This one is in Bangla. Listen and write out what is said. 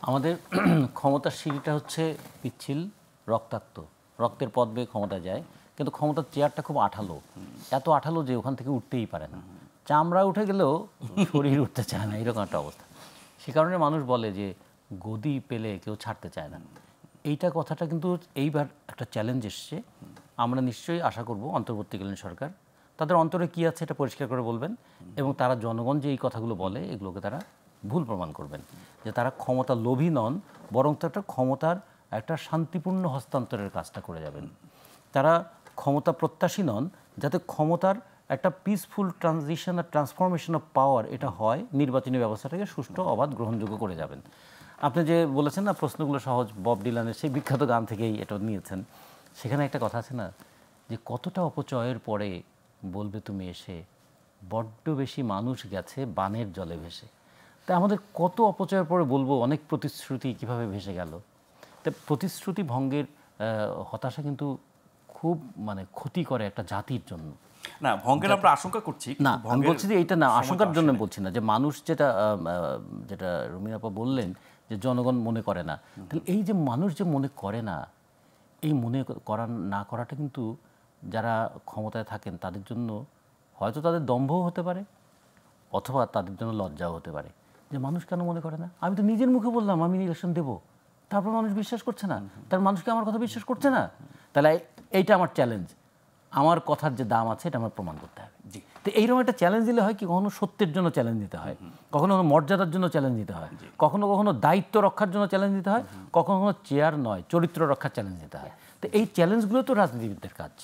আমাদের ক্ষমতার সিঁড়িটা হচ্ছে পিচ্ছিল, রক্তাক্ত, রক্তের পথ বেয়ে ক্ষমতা যায়, কিন্তু ক্ষমতার চেয়ারটা খুব আঠালো, এত আঠালো যে ওখান থেকে উঠতেই পারে না, চামড়া উঠে গেলেও শরীর উঠতে চায় না, এরকম একটা অবস্থা। সে কারণে মানুষ বলে যে গদি পেলে কেউ ছাড়তে চায় না। এইটা কথাটা কিন্তু এইবার একটা চ্যালেঞ্জ এসছে। আমরা নিশ্চয়ই আশা করব অন্তর্বর্তীকালীন সরকার তাদের অন্তরে কী আছে এটা পরিষ্কার করে বলবেন, এবং তারা জনগণ যে এই কথাগুলো বলে এগুলোকে তারা ভুল প্রমাণ করবেন, যে তারা ক্ষমতা লোভী নন, বরং একটা ক্ষমতার একটা শান্তিপূর্ণ হস্তান্তরের কাজটা করে যাবেন। তারা ক্ষমতা প্রত্যাশী নন, যাতে ক্ষমতার একটা পিসফুল ট্রানজিশন আর ট্রান্সফরমেশন অফ পাওয়ার এটা হয়, নির্বাচনী ব্যবস্থাটাকে সুষ্ঠু, অবাধ, গ্রহণযোগ্য করে যাবেন। আপনি যে বলেছেন না প্রশ্নগুলো সহজ, বব ডিলানের সেই বিখ্যাত গান থেকেই এটা নিয়েছেন। সেখানে একটা কথা আছে না, যে কতটা অপচয়ের পরে বলবে তুমি এসে, বড্ড বেশি মানুষ গেছে বানের জলে ভেসে। তাই আমাদের কত অপচয়ের পরে বলবো অনেক প্রতিশ্রুতি কিভাবে ভেসে গেল। তাই প্রতিশ্রুতি ভঙ্গের হতাশা কিন্তু খুব ক্ষতি করে একটা জাতির জন্য। না, ভঙ্গের আমরা আশঙ্কা করছি না, আমি বলছি যে এইটা না, আশঙ্কার জন্য বলছি না, যে মানুষ যেটা রুমিন আপা বললেন যে জনগণ মনে করে না, তাহলে এই যে মানুষ যে মনে করে না, এই মনে করা না করাটা কিন্তু যারা ক্ষমতায় থাকেন তাদের জন্য হয়তো তাদের দম্ভও হতে পারে, অথবা তাদের জন্য লজ্জাও হতে পারে, যে মানুষ কেন মনে করে না। আমি তো নিজের মুখে বললাম আমি ইলেকশন দেবো, তারপর মানুষ বিশ্বাস করছে না, তার মানুষকে আমার কথা বিশ্বাস করছে না। তাহলে এইটা আমার চ্যালেঞ্জ, আমার কথার যে দাম আছে এটা আমার প্রমাণ করতে হবে। জি, তো এইরকম একটা চ্যালেঞ্জ দিলে হয় কি, কখনো সত্যের জন্য চ্যালেঞ্জ দিতে হয়, কখনো মর্যাদার জন্য চ্যালেঞ্জ দিতে হয়, কখনো কখনো দায়িত্ব রক্ষার জন্য চ্যালেঞ্জ দিতে হয়, কখনো কখনো চেয়ার নয় চরিত্র রক্ষার চ্যালেঞ্জ দিতে হয়। তো এই চ্যালেঞ্জগুলো তো রাজনীতিবিদদের কাজ।